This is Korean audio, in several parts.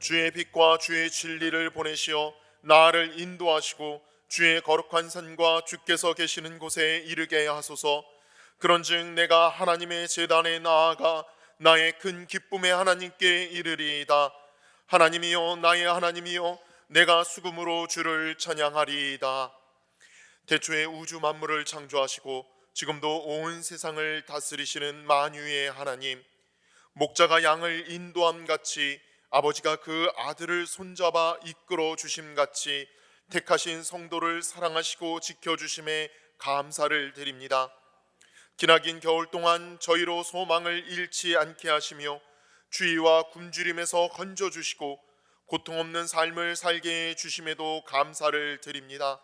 주의 빛과 주의 진리를 보내시어 나를 인도하시고 주의 거룩한 산과 주께서 계시는 곳에 이르게 하소서. 그런즉 내가 하나님의 제단에 나아가 나의 큰 기쁨의 하나님께 이르리이다. 하나님이여, 나의 하나님이여, 내가 수금으로 주를 찬양하리이다. 태초에 우주 만물을 창조하시고 지금도 온 세상을 다스리시는 만유의 하나님, 목자가 양을 인도함 같이 아버지가 그 아들을 손잡아 이끌어 주심 같이 택하신 성도를 사랑하시고 지켜주심에 감사를 드립니다. 기나긴 겨울 동안 저희로 소망을 잃지 않게 하시며 주의와 굶주림에서 건져주시고 고통 없는 삶을 살게 해주심에도 감사를 드립니다.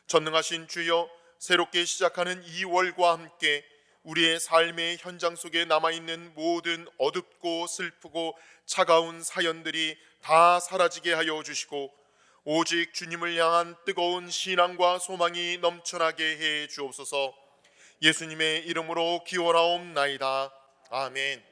전능하신 주여, 새롭게 시작하는 2월과 함께 우리의 삶의 현장 속에 남아있는 모든 어둡고 슬프고 차가운 사연들이 다 사라지게 하여 주시고 오직 주님을 향한 뜨거운 신앙과 소망이 넘쳐나게 해 주옵소서. 예수님의 이름으로 기원하옵나이다. 아멘.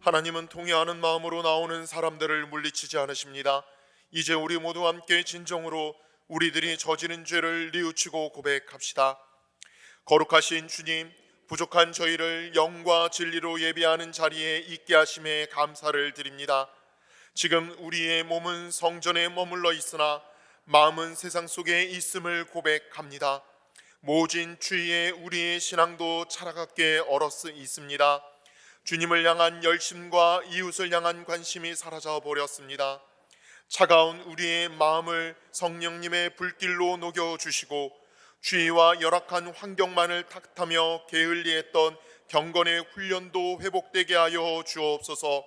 하나님은 통회하는 마음으로 나오는 사람들을 물리치지 않으십니다. 이제 우리 모두 함께 진정으로 우리들이 저지른 죄를 뉘우치고 고백합시다. 거룩하신 주님, 부족한 저희를 영과 진리로 예배하는 자리에 있게 하심에 감사를 드립니다. 지금 우리의 몸은 성전에 머물러 있으나 마음은 세상 속에 있음을 고백합니다. 모진 추위에 우리의 신앙도 차라갑게 얼어 있습니다. 주님을 향한 열심과 이웃을 향한 관심이 사라져 버렸습니다. 차가운 우리의 마음을 성령님의 불길로 녹여주시고 주의와 열악한 환경만을 탓하며 게을리했던 경건의 훈련도 회복되게 하여 주옵소서.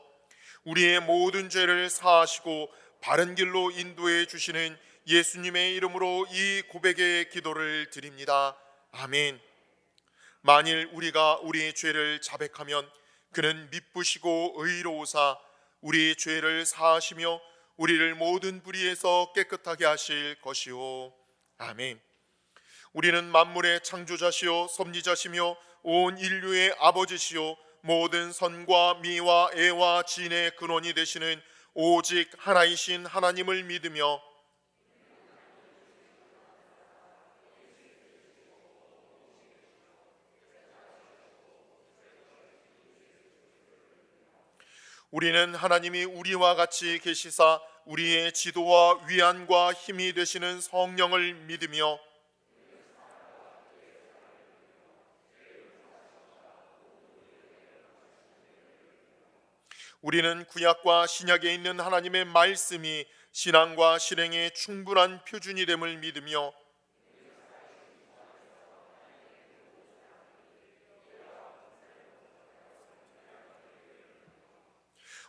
우리의 모든 죄를 사하시고 바른 길로 인도해 주시는 예수님의 이름으로 이 고백의 기도를 드립니다. 아멘. 만일 우리가 우리의 죄를 자백하면 그는 미쁘시고 의로우사 우리 죄를 사하시며 우리를 모든 불의에서 깨끗하게 하실 것이요. 아멘. 우리는 만물의 창조자시요 섭리자시며 온 인류의 아버지시요 모든 선과 미와 애와 진의 근원이 되시는 오직 하나이신 하나님을 믿으며 우리는 하나님이 우리와 같이 계시사 우리의 지도와 위안과 힘이 되시는 성령을 믿으며 우리는 구약과 신약에 있는 하나님의 말씀이 신앙과 실행의 충분한 표준이 됨을 믿으며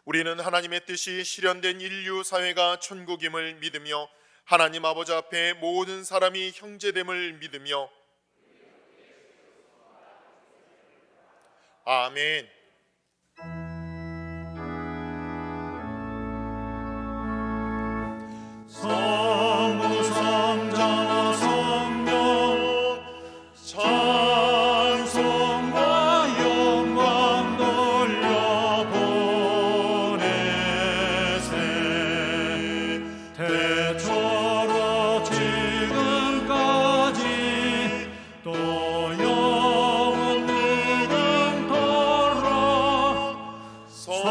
우리는 하나님의 뜻이 실현된 인류 사회가 천국임을 믿으며 하나님 아버지 앞에 모든 사람이 형제됨을 믿으며 아멘. 성부 성자와 성령 찬송과 영광 돌려보내세 대처로 지금까지 또 영원 무궁토록 성삼위께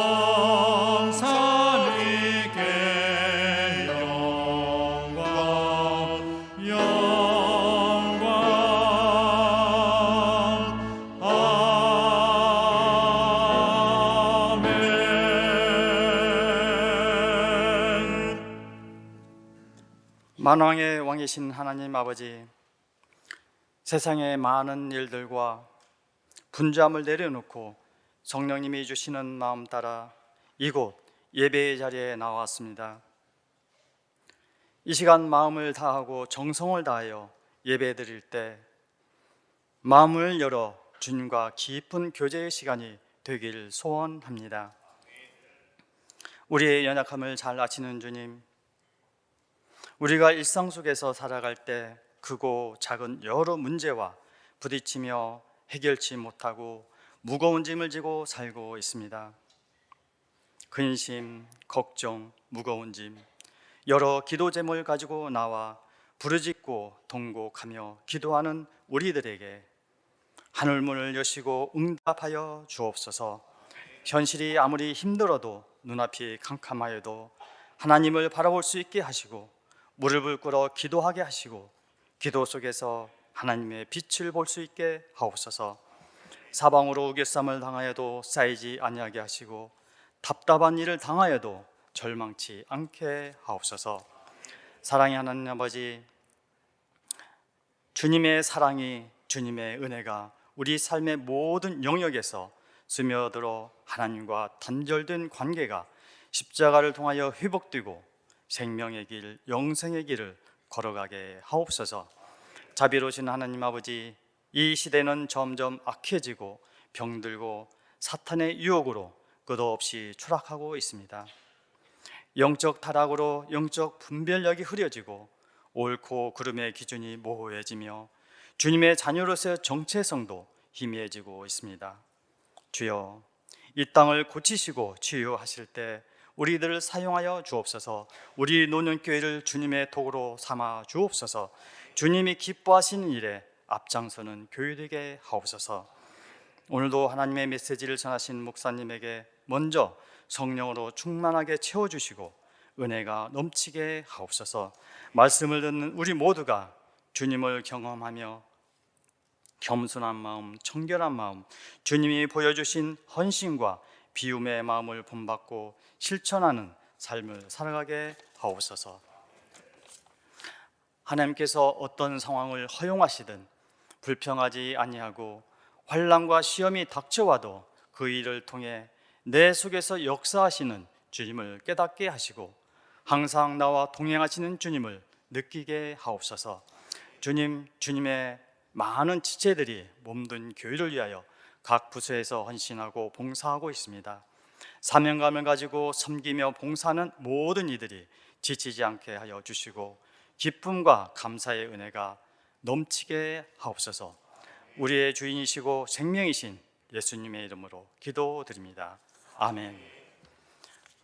만왕의 왕이신 하나님 아버지, 세상의 많은 일들과 분주함을 내려놓고 성령님이 주시는 마음 따라 이곳 예배의 자리에 나왔습니다. 이 시간 마음을 다하고 정성을 다하여 예배 드릴 때 마음을 열어 주님과 깊은 교제의 시간이 되길 소원합니다. 우리의 연약함을 잘 아시는 주님, 우리가 일상 속에서 살아갈 때 크고 작은 여러 문제와 부딪히며 해결치 못하고 무거운 짐을 지고 살고 있습니다. 근심, 걱정, 무거운 짐, 여러 기도 제목을 가지고 나와 부르짖고 통곡하며 기도하는 우리들에게 하늘문을 여시고 응답하여 주옵소서. 현실이 아무리 힘들어도 눈앞이 캄캄하여도 하나님을 바라볼 수 있게 하시고 무릎을 꿇어 기도하게 하시고 기도 속에서 하나님의 빛을 볼 수 있게 하옵소서. 사방으로 우겨쌈을 당하여도 쌓이지 아니하게 하시고 답답한 일을 당하여도 절망치 않게 하옵소서. 사랑의 하나님 아버지, 주님의 사랑이, 주님의 은혜가 우리 삶의 모든 영역에서 스며들어 하나님과 단절된 관계가 십자가를 통하여 회복되고 생명의 길, 영생의 길을 걸어가게 하옵소서. 자비로우신 하나님 아버지, 이 시대는 점점 악해지고 병들고 사탄의 유혹으로 끝없이 추락하고 있습니다. 영적 타락으로 영적 분별력이 흐려지고 옳고 그름의 기준이 모호해지며 주님의 자녀로서의 정체성도 희미해지고 있습니다. 주여, 이 땅을 고치시고 치유하실 때 우리들을 사용하여 주옵소서. 우리 노년교회를 주님의 도구로 삼아 주옵소서. 주님이 기뻐하시는 일에 앞장서는 교회 되게 하옵소서. 오늘도 하나님의 메시지를 전하신 목사님에게 먼저 성령으로 충만하게 채워주시고 은혜가 넘치게 하옵소서. 말씀을 듣는 우리 모두가 주님을 경험하며 겸손한 마음, 청결한 마음, 주님이 보여주신 헌신과 비움의 마음을 본받고 실천하는 삶을 살아가게 하옵소서. 하나님께서 어떤 상황을 허용하시든 불평하지 아니하고 환난과 시험이 닥쳐와도 그 일을 통해 내 속에서 역사하시는 주님을 깨닫게 하시고 항상 나와 동행하시는 주님을 느끼게 하옵소서. 주님의 많은 지체들이 몸든 교회를 위하여 각 부서에서 헌신하고 봉사하고 있습니다. 사명감을 가지고 섬기며 봉사하는 모든 이들이 지치지 않게 하여 주시고 기쁨과 감사의 은혜가 넘치게 하옵소서. 우리의 주인이시고 생명이신 예수님의 이름으로 기도드립니다. 아멘.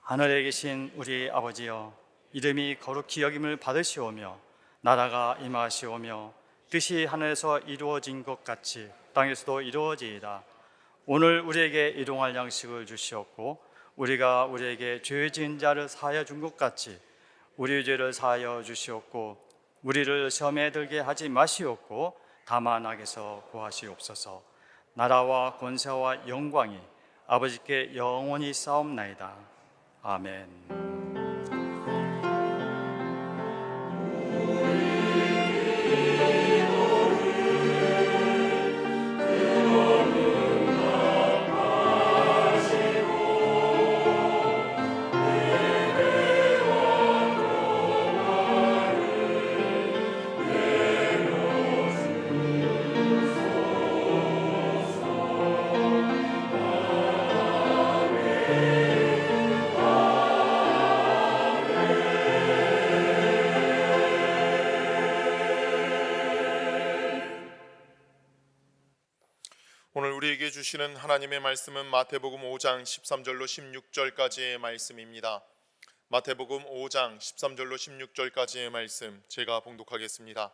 하늘에 계신 우리 아버지여, 이름이 거룩히 여김을 받으시오며 나라가 임하시오며 뜻이 하늘에서 이루어진 것 같이 땅에서도 이루어지이다. 오늘 우리에게 일용할 양식을 주시옵고 우리가 우리에게 죄 지은 자를 사하여 준 것 같이 우리 죄를 사하여 주시옵고 우리를 시험에 들게 하지 마시옵고 다만 악에서 구하시옵소서. 나라와 권세와 영광이 아버지께 영원히 싸움나이다. 아멘. 오늘 우리에게 주시는 하나님의 말씀은 마태복음 5장 13절로 16절까지의 말씀입니다. 마태복음 5장 13절로 16절까지의 말씀 제가 봉독하겠습니다.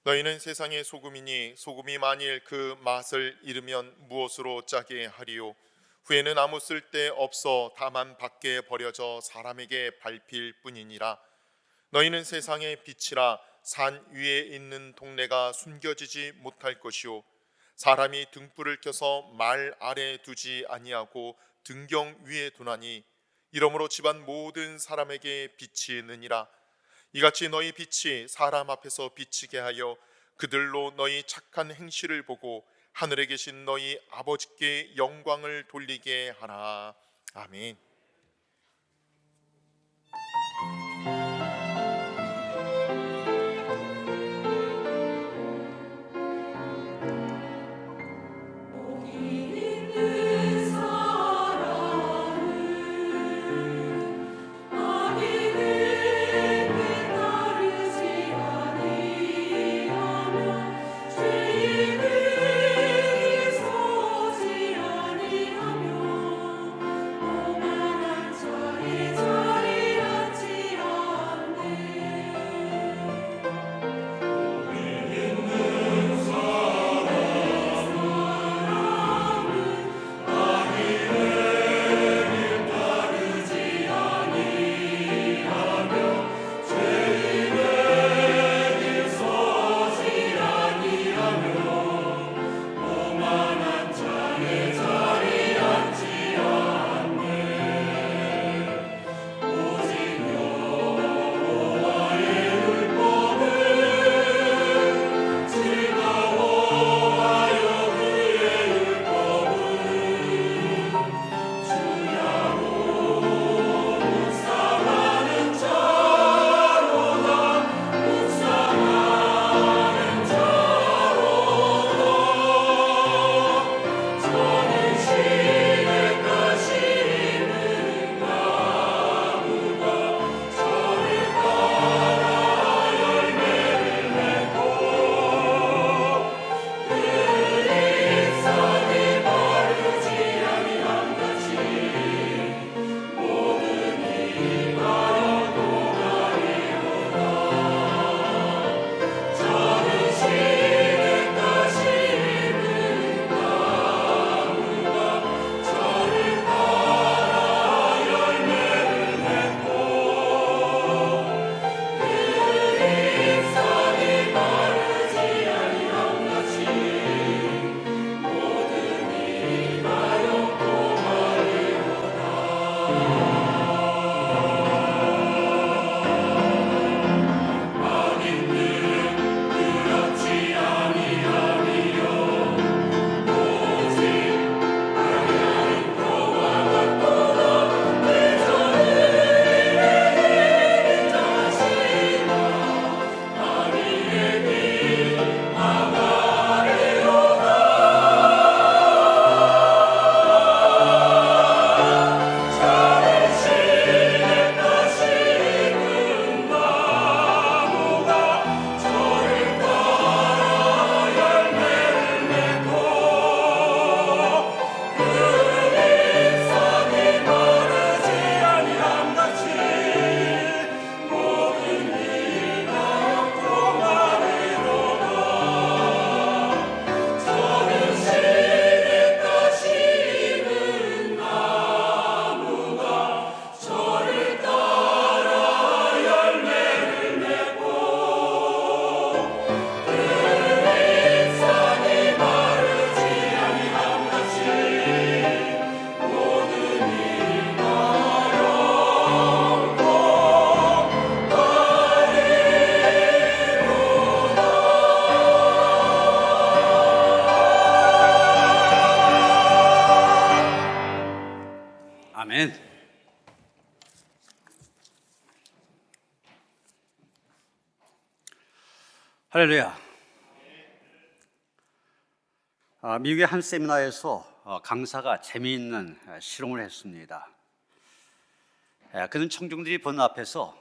너희는 세상의 소금이니 소금이 만일 그 맛을 잃으면 무엇으로 짜게 하리요? 후에는 아무 쓸데 없어 다만 밖에 버려져 사람에게 밟힐 뿐이니라. 너희는 세상의 빛이라. 산 위에 있는 동네가 숨겨지지 못할 것이요 사람이 등불을 켜서 말 아래 두지 아니하고 등경 위에 두나니 이러므로 집안 모든 사람에게 빛이 느니라. 이같이 너희 빛이 사람 앞에서 비치게 하여 그들로 너희 착한 행실을 보고 하늘에 계신 너희 아버지께 영광을 돌리게 하라. 아멘. 할렐루야. 미국의 한 세미나에서 강사가 재미있는 실험을 했습니다. 그는 청중들이 보는 앞에서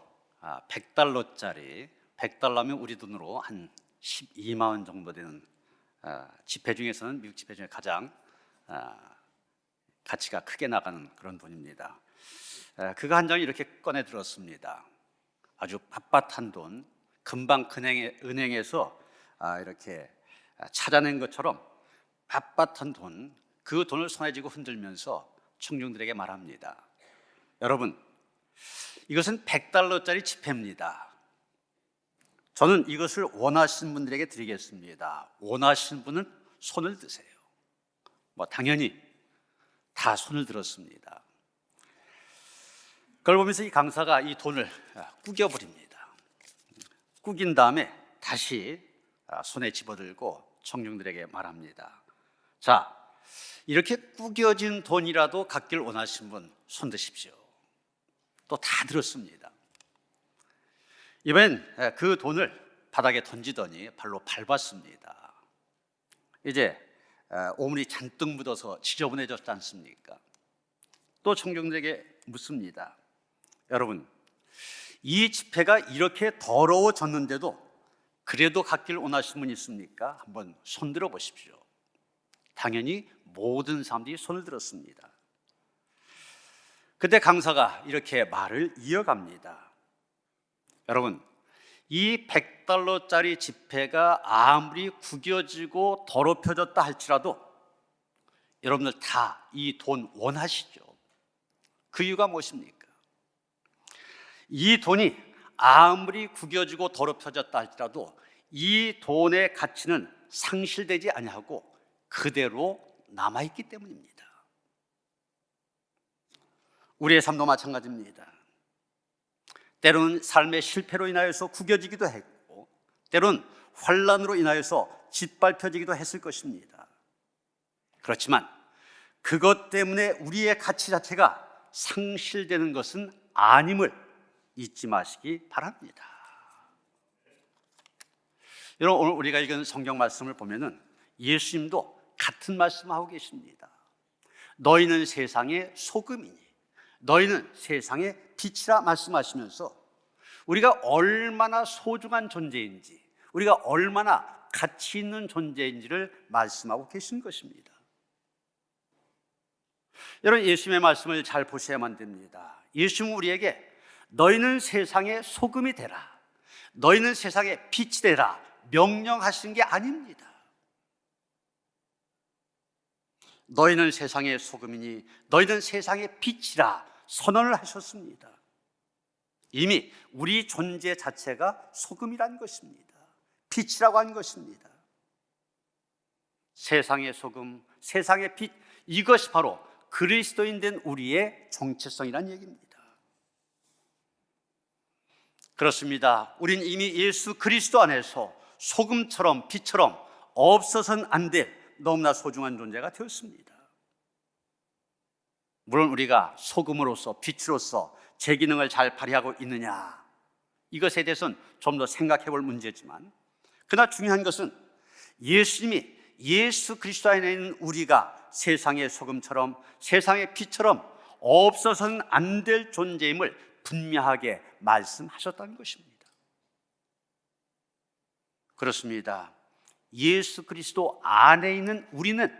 $100짜리, $100면 우리 돈으로 한 12만 원 정도 되는 지폐 중에서는 미국 지폐 중에 가장 가치가 크게 나가는 그런 돈입니다. 그가 한 장을 이렇게 꺼내 들었습니다. 아주 빳빳한 돈, 금방 은행에서 이렇게 찾아낸 것처럼 빳빳한 돈, 그 돈을 손에 쥐고 흔들면서 청중들에게 말합니다. 여러분, 이것은 $100짜리 지폐입니다. 저는 이것을 원하시는 분들에게 드리겠습니다. 원하시는 분은 손을 드세요. 당연히 다 손을 들었습니다. 그걸 보면서 이 강사가 이 돈을 구겨버립니다. 구긴 다음에 다시 손에 집어들고 청중들에게 말합니다. 자, 이렇게 구겨진 돈이라도 갖길 원하시는 분 손 드십시오. 또 다 들었습니다. 이번엔 그 돈을 바닥에 던지더니 발로 밟았습니다. 이제 오물이 잔뜩 묻어서 지저분해졌지 않습니까? 또 청중들에게 묻습니다. 여러분, 이 지폐가 이렇게 더러워졌는데도 그래도 갖길 원하시는 분 있습니까? 한번 손 들어 보십시오. 당연히 모든 사람들이 손을 들었습니다. 그때 강사가 이렇게 말을 이어갑니다. 여러분, 이 $100짜리 지폐가 아무리 구겨지고 더럽혀졌다 할지라도 여러분들 다 이 돈 원하시죠? 그 이유가 무엇입니까? 이 돈이 아무리 구겨지고 더럽혀졌다 할지라도 이 돈의 가치는 상실되지 아니하고 그대로 남아있기 때문입니다. 우리의 삶도 마찬가지입니다. 때로는 삶의 실패로 인하여서 구겨지기도 했고 때로는 환난으로 인하여서 짓밟혀지기도 했을 것입니다. 그렇지만 그것 때문에 우리의 가치 자체가 상실되는 것은 아님을 잊지 마시기 바랍니다. 여러분, 오늘 우리가 읽은 성경 말씀을 보면은 예수님도 같은 말씀하고 계십니다. 너희는 세상의 소금이니 너희는 세상의 빛이라 말씀하시면서 우리가 얼마나 소중한 존재인지, 우리가 얼마나 가치 있는 존재인지를 말씀하고 계신 것입니다. 여러분, 예수님의 말씀을 잘 보셔야만 됩니다. 예수님은 우리에게 너희는 세상의 소금이 되라, 너희는 세상의 빛이 되라 명령하신 게 아닙니다. 너희는 세상의 소금이니 너희는 세상의 빛이라 선언을 하셨습니다. 이미 우리 존재 자체가 소금이라는 것입니다. 빛이라고 한 것입니다. 세상의 소금, 세상의 빛, 이것이 바로 그리스도인 된 우리의 정체성이라는 얘기입니다. 그렇습니다. 우린 이미 예수 그리스도 안에서 소금처럼 빛처럼 없어서는 안 될 너무나 소중한 존재가 되었습니다. 물론 우리가 소금으로서 빛으로서 제 기능을 잘 발휘하고 있느냐, 이것에 대해서는 좀 더 생각해 볼 문제지만, 그러나 중요한 것은 예수님이 예수 그리스도 안에 있는 우리가 세상의 소금처럼 세상의 빛처럼 없어서는 안 될 존재임을 분명하게 말씀하셨다는 것입니다. 그렇습니다. 예수 그리스도 안에 있는 우리는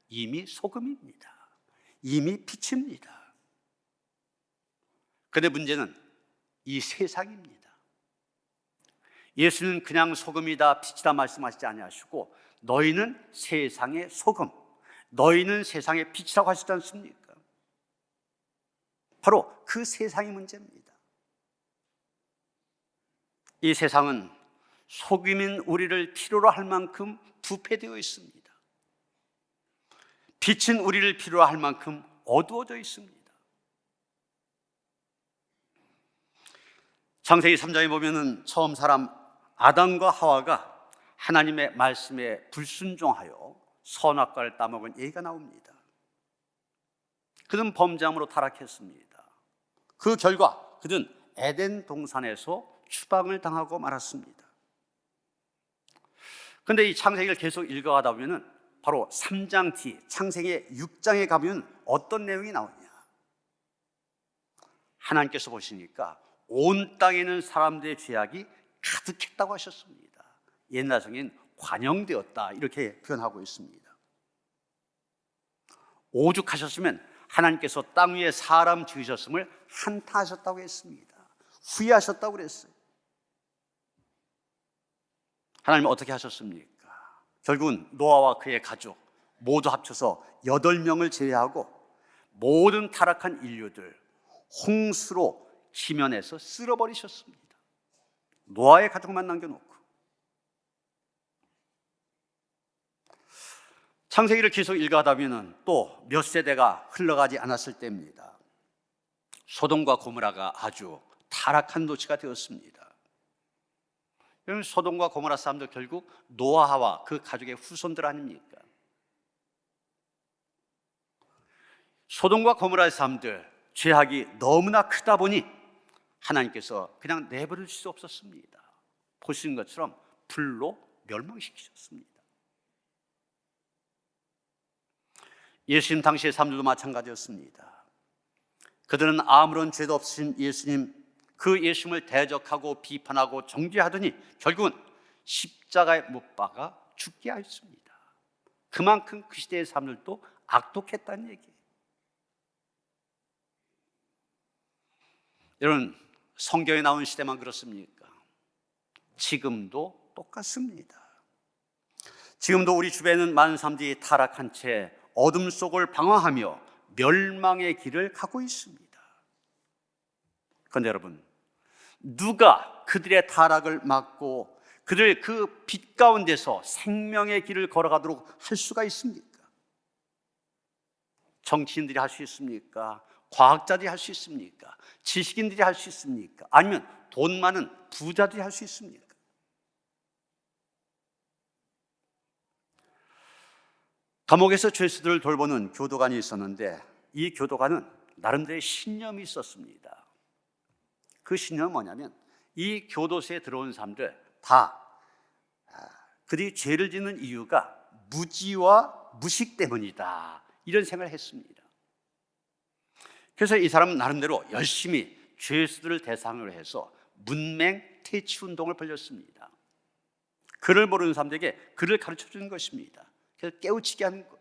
이미 소금입니다. 이미 빛입니다. 그런데 문제는 이 세상입니다. 예수는 그냥 소금이다 빛이다 말씀하시지 아니하시고 너희는 세상의 소금, 너희는 세상의 빛이라고 하시지 않습니까? 바로 그 세상이 문제입니다. 이 세상은 소금인 우리를 필요로 할 만큼 부패되어 있습니다. 빛은 우리를 필요로 할 만큼 어두워져 있습니다. 창세기 3장에 보면은 처음 사람 아담과 하와가 하나님의 말씀에 불순종하여 선악과를 따먹은 얘기가 나옵니다. 그는 범죄함으로 타락했습니다. 그 결과 그는 에덴 동산에서 추방을 당하고 말았습니다. 근데 이 창세기를 계속 읽어가다 보면은 바로 3장 뒤 창세기 6장에 가면 어떤 내용이 나오냐? 하나님께서 보시니까 온 땅에 있는 사람들의 죄악이 가득했다고 하셨습니다. 옛날 성인 관영되었다 이렇게 표현하고 있습니다. 오죽하셨으면 하나님께서 땅 위에 사람 지으셨음을 한탄하셨다고 했습니다. 후회하셨다고 그랬어요. 하나님은 어떻게 하셨습니까? 결국은 노아와 그의 가족 모두 합쳐서 8명을 제외하고 모든 타락한 인류들 홍수로 지면에서 쓸어버리셨습니다. 노아의 가족만 남겨놓고. 창세기를 계속 읽어가다 보면 또 몇 세대가 흘러가지 않았을 때입니다. 소돔과 고모라가 아주 타락한 도시가 되었습니다. 여러분, 소돔과 고모라 사람들 결국 노아와 그 가족의 후손들 아닙니까? 소돔과 고모라의 사람들 죄악이 너무나 크다 보니 하나님께서 그냥 내버릴 수 없었습니다. 보시는 것처럼 불로 멸망시키셨습니다. 예수님 당시의 사람들도 마찬가지였습니다. 그들은 아무런 죄도 없으신 예수님, 그 예수님을 대적하고 비판하고 정죄하더니 결국은 십자가에 못 박아 죽게 하였습니다. 그만큼 그 시대의 사람들도 악독했다는 얘기예요. 여러분, 성경에 나온 시대만 그렇습니까? 지금도 똑같습니다. 지금도 우리 주변에는 많은 사람들이 타락한 채 어둠 속을 방황하며 멸망의 길을 가고 있습니다. 그런데 여러분, 누가 그들의 타락을 막고 그들 그 빛 가운데서 생명의 길을 걸어가도록 할 수가 있습니까? 정치인들이 할 수 있습니까? 과학자들이 할 수 있습니까? 지식인들이 할 수 있습니까? 아니면 돈 많은 부자들이 할 수 있습니까? 감옥에서 죄수들을 돌보는 교도관이 있었는데 이 교도관은 나름대로의 신념이 있었습니다. 그 신념은 뭐냐면 이 교도소에 들어온 사람들 다 그들이 죄를 짓는 이유가 무지와 무식 때문이다, 이런 생각을 했습니다. 그래서 이 사람은 나름대로 열심히 죄수들을 대상으로 해서 문맹 퇴치 운동을 벌였습니다. 글을 모르는 사람들에게 글을 가르쳐 주는 것입니다. 그래서 깨우치게 하는 거예요.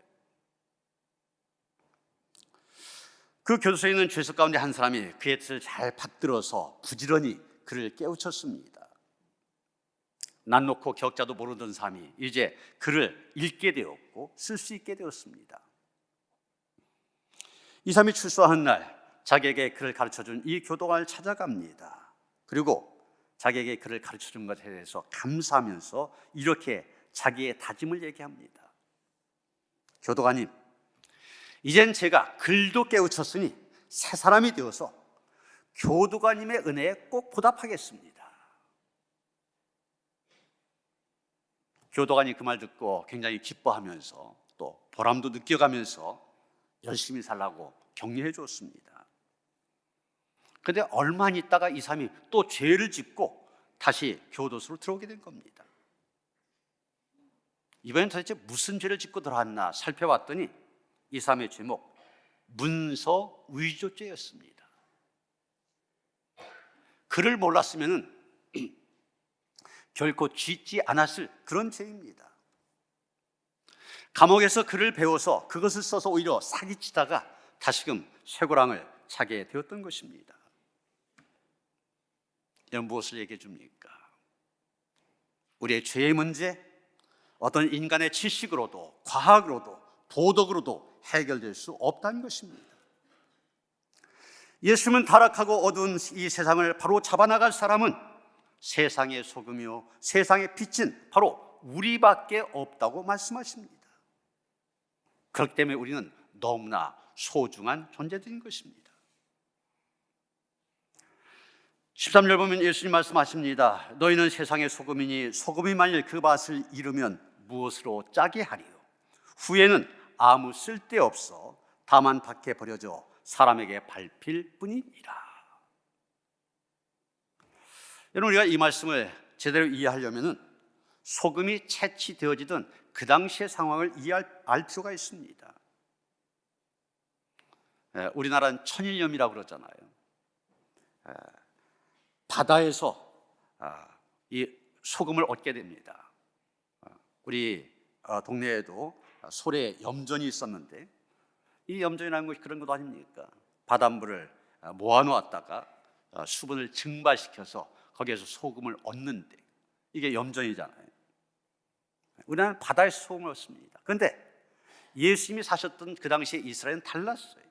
그 교도소에 있는 죄수 가운데 한 사람이 그의 뜻을 잘 받들어서 부지런히 그를 깨우쳤습니다. 난 놓고 격자도 모르던 사람이 이제 글을 읽게 되었고 쓸 수 있게 되었습니다. 이 사람이 출소하는 날 자기에게 글을 가르쳐준 이 교도관을 찾아갑니다. 그리고 자기에게 글을 가르쳐준 것에 대해서 감사하면서 이렇게 자기의 다짐을 얘기합니다. 교도관님, 이젠 제가 글도 깨우쳤으니 새 사람이 되어서 교도관님의 은혜에 꼭 보답하겠습니다. 교도관이 그 말 듣고 굉장히 기뻐하면서 또 보람도 느껴가면서 열심히 살라고 격려해 줬습니다. 그런데 얼마 안 있다가 이 사람이 또 죄를 짓고 다시 교도소로 들어오게 된 겁니다. 이번엔 도대체 무슨 죄를 짓고 들어왔나 살펴봤더니 이 사람의 죄목 문서 위조죄였습니다. 글을 몰랐으면 결코 짓지 않았을 그런 죄입니다. 감옥에서 글을 배워서 그것을 써서 오히려 사기치다가 다시금 쇠고랑을 차게 되었던 것입니다. 이런 무엇을 얘기해 줍니까? 우리의 죄의 문제, 어떤 인간의 지식으로도 과학으로도 도덕으로도 해결될 수 없다는 것입니다. 예수님은 타락하고 어두운 이 세상을 바로 잡아나갈 사람은 세상의 소금이요 세상의 빛은 바로 우리밖에 없다고 말씀하십니다. 그렇기 때문에 우리는 너무나 소중한 존재들인 것입니다. 13절 보면 예수님 말씀하십니다. 너희는 세상의 소금이니 소금이 만일 그 맛을 잃으면 무엇으로 짜게 하리요? 후에는 아무 쓸데없어 다만 밖에 버려져 사람에게 밟힐 뿐이니라. 여러분, 우리가 이 말씀을 제대로 이해하려면 소금이 채취되어지던 그 당시의 상황을 알 필요가 있습니다. 우리나라는 천일염이라고 그러잖아요. 바다에서 이 소금을 얻게 됩니다. 우리 동네에도 소래 염전이 있었는데, 이 염전이라는 것이 그런 것도 아닙니까? 바닷물을 모아놓았다가 수분을 증발시켜서 거기에서 소금을 얻는데, 이게 염전이잖아요. 우리나라는 바다에서 소금을 얻습니다. 그런데 예수님이 사셨던 그 당시에 이스라엘은 달랐어요.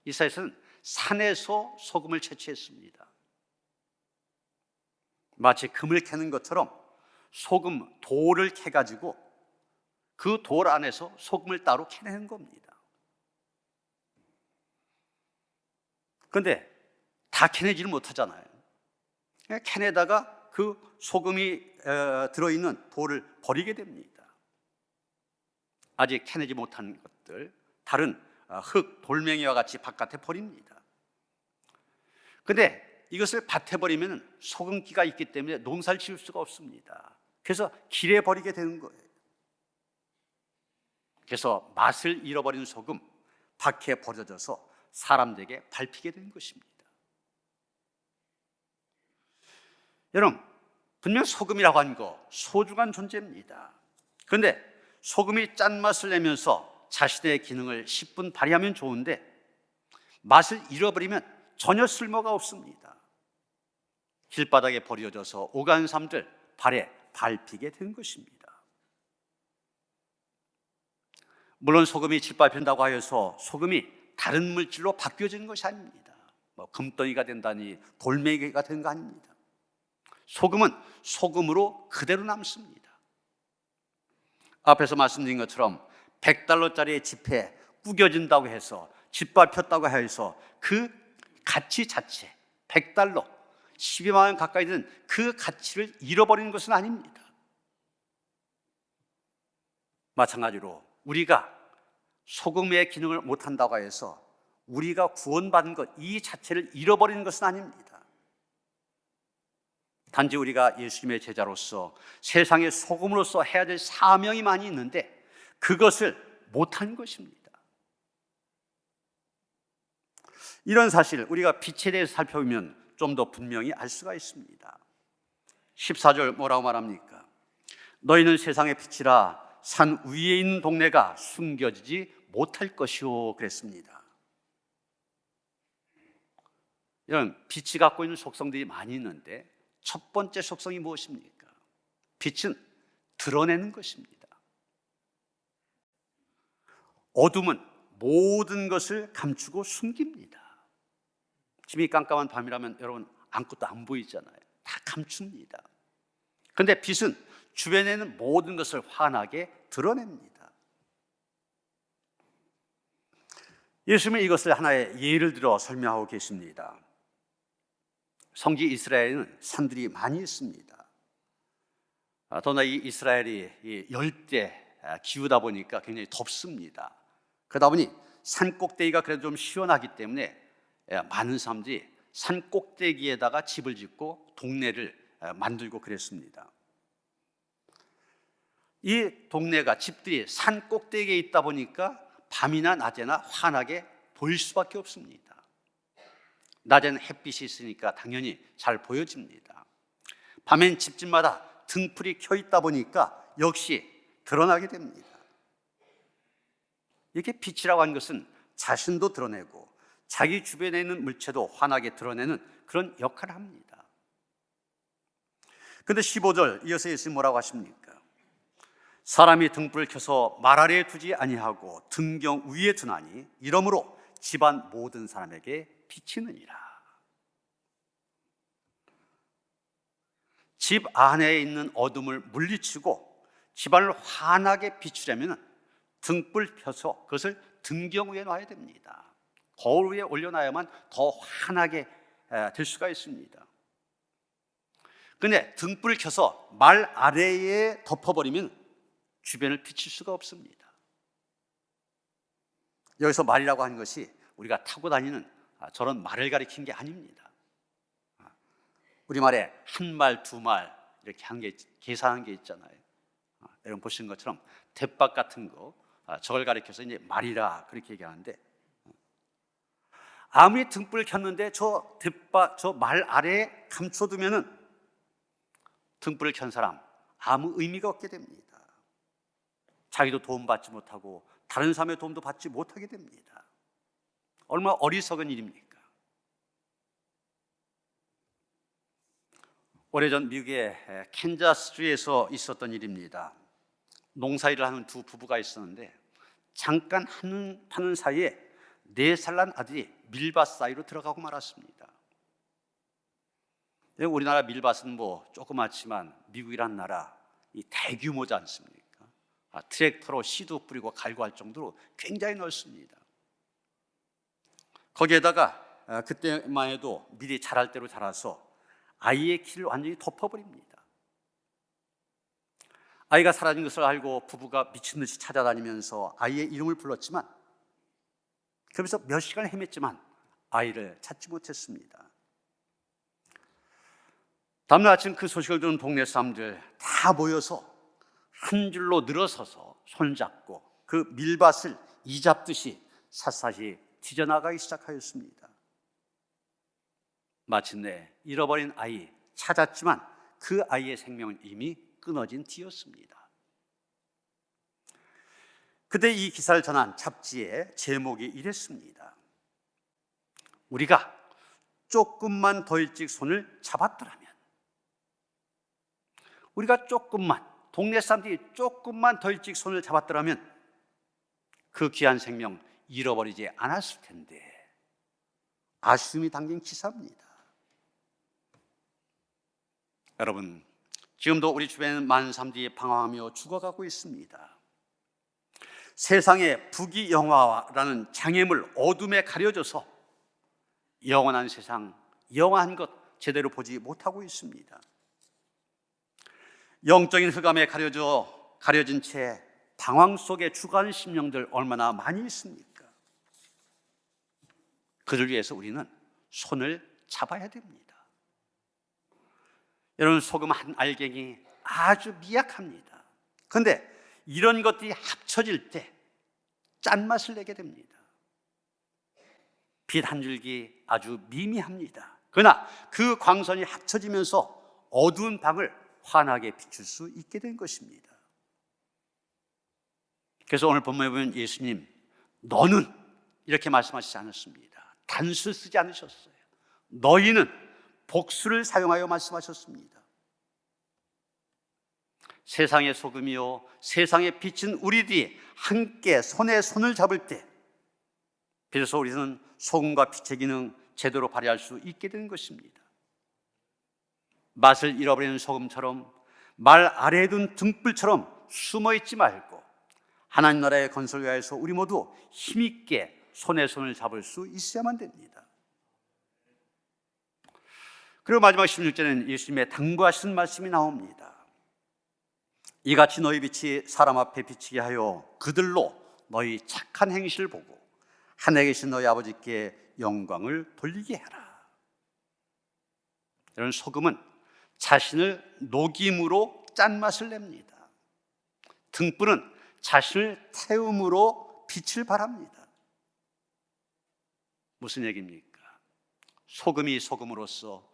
이스라엘은 산에서 소금을 채취했습니다. 마치 금을 캐는 것처럼 소금 돌을 캐가지고 그 돌 안에서 소금을 따로 캐내는 겁니다. 그런데 다 캐내지를 못하잖아요. 캐내다가 그 소금이 들어있는 돌을 버리게 됩니다. 아직 캐내지 못한 것들, 다른 흙, 돌멩이와 같이 바깥에 버립니다. 그런데 이것을 밭에 버리면 소금기가 있기 때문에 농사를 지을 수가 없습니다. 그래서 길에 버리게 되는 거예요. 그래서 맛을 잃어버린 소금, 밖에 버려져서 사람들에게 밟히게 된 것입니다. 여러분, 분명 소금이라고 하는 거 소중한 존재입니다. 그런데 소금이 짠맛을 내면서 자신의 기능을 10분 발휘하면 좋은데, 맛을 잃어버리면 전혀 쓸모가 없습니다. 길바닥에 버려져서 오간 삶들 발에 밟히게 된 것입니다. 물론 소금이 짓밟힌다고 하여서 소금이 다른 물질로 바뀌어지는 것이 아닙니다. 금덩이가 된다니 돌멩이가 되는 거 아닙니다. 소금은 소금으로 그대로 남습니다. 앞에서 말씀드린 것처럼 100달러짜리 지폐 구겨진다고 해서 짓밟혔다고 해서 그 가치 자체 100달러 12만 원 가까이 되는 그 가치를 잃어버리는 것은 아닙니다. 마찬가지로 우리가 소금의 기능을 못한다고 해서 우리가 구원받은 것 이 자체를 잃어버리는 것은 아닙니다. 단지 우리가 예수님의 제자로서 세상의 소금으로서 해야 될 사명이 많이 있는데 그것을 못한 것입니다. 이런 사실, 우리가 빛에 대해서 살펴보면 좀 더 분명히 알 수가 있습니다. 14절 뭐라고 말합니까? 너희는 세상의 빛이라 산 위에 있는 동네가 숨겨지지 못할 것이요 그랬습니다. 이런 빛이 갖고 있는 속성들이 많이 있는데 첫 번째 속성이 무엇입니까? 빛은 드러내는 것입니다. 어둠은 모든 것을 감추고 숨깁니다. 집이 깜깜한 밤이라면 여러분 아무것도 안 보이잖아요. 다 감춥니다. 그런데 빛은 주변에 있는 모든 것을 환하게 드러냅니다. 예수님은 이것을 하나의 예를 들어 설명하고 계십니다. 성지 이스라엘에는 산들이 많이 있습니다. 더나 이 이스라엘이 열대 기후다 보니까 굉장히 덥습니다. 그러다 보니 산 꼭대기가 그래도 좀 시원하기 때문에 많은 사람들이 산 꼭대기에다가 집을 짓고 동네를 만들고 그랬습니다. 이 동네가, 집들이 산 꼭대기에 있다 보니까 밤이나 낮에나 환하게 보일 수밖에 없습니다. 낮에는 햇빛이 있으니까 당연히 잘 보여집니다. 밤엔 집집마다 등불이 켜 있다 보니까 역시 드러나게 됩니다. 이렇게 빛이라고 하는 것은 자신도 드러내고 자기 주변에 있는 물체도 환하게 드러내는 그런 역할을 합니다. 그런데 15절 이어서 예수님 뭐라고 하십니까? 사람이 등불을 켜서 말 아래에 두지 아니하고 등경 위에 두나니 이러므로 집안 모든 사람에게 비치느니라. 집 안에 있는 어둠을 물리치고 집안을 환하게 비추려면 등불 펴서 그것을 등경 위에 놔야 됩니다. 거울 위에 올려놔야만 더 환하게 될 수가 있습니다. 그런데 등불을 켜서 말 아래에 덮어버리면 주변을 비칠 수가 없습니다. 여기서 말이라고 하는 것이 우리가 타고 다니는 저런 말을 가리킨 게 아닙니다. 우리말에 한 말, 두 말 이렇게 한 게 계산한 게 있잖아요. 여러분 보시는 것처럼 대박 같은 거, 저걸 가리켜서 이제 말이라 그렇게 얘기하는데, 아무리 등불을 켰는데 저 대박, 저 말 아래에 감춰두면은 등불을 켠 사람 아무 의미가 없게 됩니다. 자기도 도움 받지 못하고 다른 사람의 도움도 받지 못하게 됩니다. 얼마나 어리석은 일입니까? 오래전 미국의 캔자스주에서 있었던 일입니다. 농사일을 하는 두 부부가 있었는데 잠깐 하는 사이에 4살 난 아들이 밀밭 사이로 들어가고 말았습니다. 우리나라 밀밭은 뭐 조그맣지만 미국이란 나라 이 대규모지 않습니까? 트랙터로 씨도 뿌리고 갈고 할 정도로 굉장히 넓습니다. 거기에다가 그때만 해도 밀이 자랄 대로 자라서 아이의 키를 완전히 덮어버립니다. 아이가 사라진 것을 알고 부부가 미친 듯이 찾아다니면서 아이의 이름을 불렀지만, 그러면서 몇 시간을 헤맸지만 아이를 찾지 못했습니다. 다음날 아침 그 소식을 들은 동네 사람들 다 모여서 한 줄로 늘어서서 손잡고 그 밀밭을 이잡듯이 샅샅이 뒤져나가기 시작하였습니다. 마침내 잃어버린 아이 찾았지만 그 아이의 생명은 이미 끊어진 뒤였습니다. 그때 이 기사를 전한 잡지의 제목이 이랬습니다. 우리가 조금만 더 일찍 손을 잡았더라면, 우리가 조금만, 동네 사람들이 조금만 더 일찍 손을 잡았더라면 그 귀한 생명 잃어버리지 않았을 텐데. 아쉬움이 담긴 기사입니다. 여러분, 지금도 우리 주변에는 많은 사람들이 방황하며 죽어가고 있습니다. 세상의 부귀영화라는 장애물 어둠에 가려져서 영원한 세상, 영원한 것 제대로 보지 못하고 있습니다. 영적인 흑암에 가려진 채 방황 속에 죽어가는 심령들 얼마나 많이 있습니까? 그들 위해서 우리는 손을 잡아야 됩니다. 여러분, 소금 한 알갱이 아주 미약합니다. 그런데 이런 것들이 합쳐질 때 짠맛을 내게 됩니다. 빛 한 줄기 아주 미미합니다. 그러나 그 광선이 합쳐지면서 어두운 방을 환하게 비출 수 있게 된 것입니다. 그래서 오늘 본문에 보면 예수님, 너는 이렇게 말씀하시지 않았습니다. 단수 쓰지 않으셨어요. 너희는 복수를 사용하여 말씀하셨습니다. 세상의 소금이요 세상의 빛은 우리들이 함께 손에 손을 잡을 때 비로소 우리는 소금과 빛의 기능 제대로 발휘할 수 있게 되는 것입니다. 맛을 잃어버리는 소금처럼 말 아래에 둔 등불처럼 숨어있지 말고 하나님 나라의 건설 위하여서 우리 모두 힘있게 손에 손을 잡을 수 있어야만 됩니다. 그리고 마지막 16절에는 예수님의 당부하신 말씀이 나옵니다. 이같이 너희 빛이 사람 앞에 비치게 하여 그들로 너희 착한 행실을 보고 하늘에 계신 너희 아버지께 영광을 돌리게 하라. 이런 소금은 자신을 녹임으로 짠맛을 냅니다. 등불은 자신을 태움으로 빛을 발합니다. 무슨 얘기입니까? 소금이 소금으로서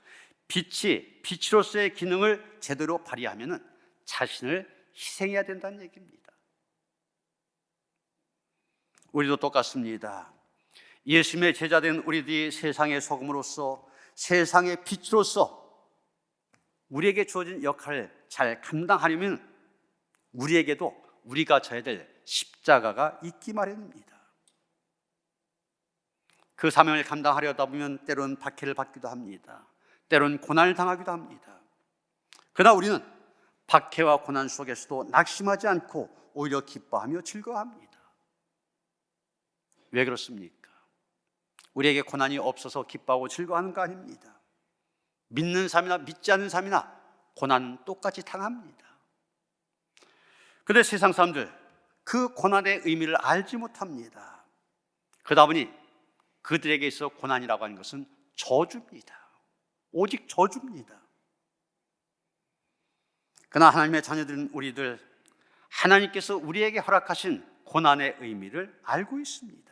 빛이 빛으로서의 기능을 제대로 발휘하면 자신을 희생해야 된다는 얘기입니다. 우리도 똑같습니다. 예수님의 제자된 우리들이 세상의 소금으로서 세상의 빛으로서 우리에게 주어진 역할을 잘 감당하려면 우리에게도 우리가 져야 될 십자가가 있기 마련입니다. 그 사명을 감당하려다 보면 때로는 박해를 받기도 합니다. 때로는 고난을 당하기도 합니다. 그러나 우리는 박해와 고난 속에서도 낙심하지 않고 오히려 기뻐하며 즐거워합니다. 왜 그렇습니까? 우리에게 고난이 없어서 기뻐하고 즐거워하는 거 아닙니다. 믿는 삶이나 믿지 않는 삶이나 고난은 똑같이 당합니다. 그런데 세상 사람들 그 고난의 의미를 알지 못합니다. 그러다 보니 그들에게 있어 고난이라고 하는 것은 저주입니다. 오직 저주입니다. 그러나 하나님의 자녀들인 우리들, 하나님께서 우리에게 허락하신 고난의 의미를 알고 있습니다.